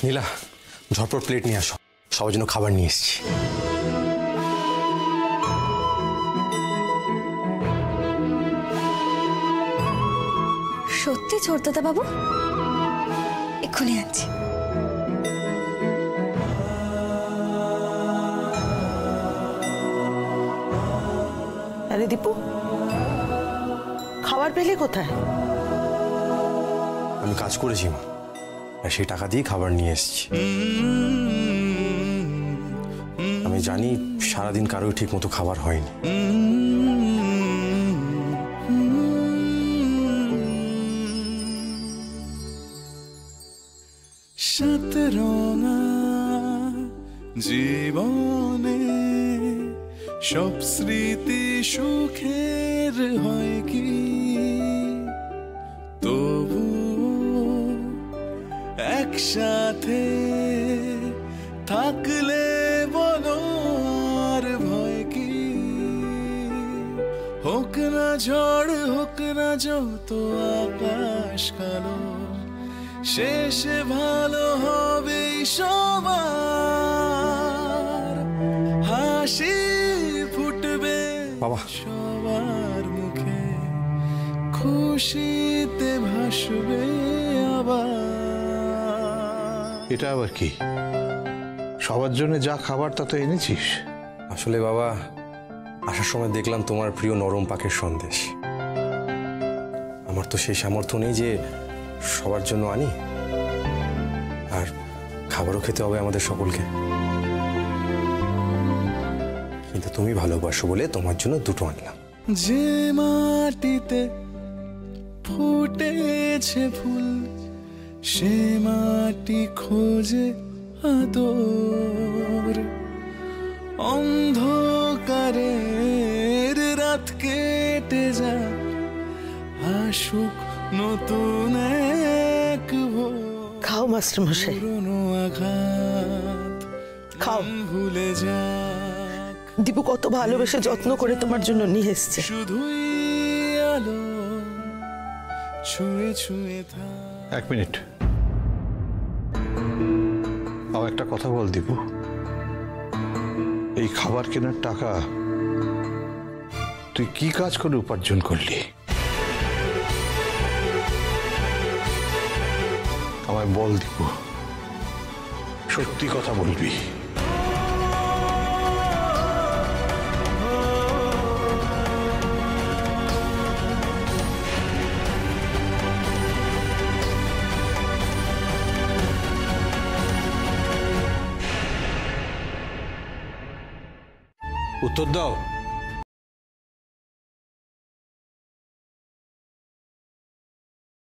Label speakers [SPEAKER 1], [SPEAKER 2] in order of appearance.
[SPEAKER 1] নীলা, ঝটপট প্লেট নিয়ে আসো, সবার জন্য খাবার নিয়ে এসেছি।
[SPEAKER 2] সত্যি ছোটদাদা বাবু? এক্ষুনি আনছি।
[SPEAKER 3] আরে দীপু, খাবার পেলে কোথায়?
[SPEAKER 1] আমি কাজ করেছি মা, আর সেই টাকা দিয়ে খাবার নিয়ে এসেছি। আমি জানি সারাদিন কারোই ঠিক মতো খাবার হয়নি।
[SPEAKER 4] শতরঙা জীবনে সব স্মৃতি সুখের হয় কি, তবু একসাথে থাকলে বলো আর ভয় কি। হোক না ঝড়, হোক না যত আকাশ কালো, শেষে ভালো হবে সবার। হাসি ফুটবে
[SPEAKER 1] বাবা,
[SPEAKER 4] সবার মুখে, খুশিতে ভাসবে আবার।
[SPEAKER 5] এটা আবার কি? সবার জন্য যা খাবার তা তো এনেছিস।
[SPEAKER 1] আসলে বাবা, আসার সময় দেখলাম তোমার প্রিয় নরম পাখির সন্দেশ। আমার তো সেই সামর্থ্য নেই যে সবার জন্য আনি, আর খাবারও খেতে হবে আমাদের সকলকে। কিন্তু তুমি ভালোবাসো বলে তোমার জন্য দুটো আনলাম।
[SPEAKER 4] যে মাটিতে ফুটেছে ফুল, সে মাটি খোঁজে আদর। অন্ধকারের রাত কেটে যাক, আসুক নতুন এক ভোর।
[SPEAKER 3] খাও মাস্টার মশাই,
[SPEAKER 4] পুরনো আঘাত
[SPEAKER 3] খাও।
[SPEAKER 4] ভুলে যাক,
[SPEAKER 3] দীপু কত ভালোবেসে যত্ন করে তোমার জন্য নিয়ে এসছে।
[SPEAKER 4] শুধুই আলো ছুঁয়ে ছুঁয়ে থাক।
[SPEAKER 5] এক মিনিট, আর একটা কথা বল দীপু, এই খাবার কেনার টাকা তুই কি কাজ করে উপার্জন করলি? আমায় বল দীপু, সত্যি কথা বলবি। উত্তর দাও।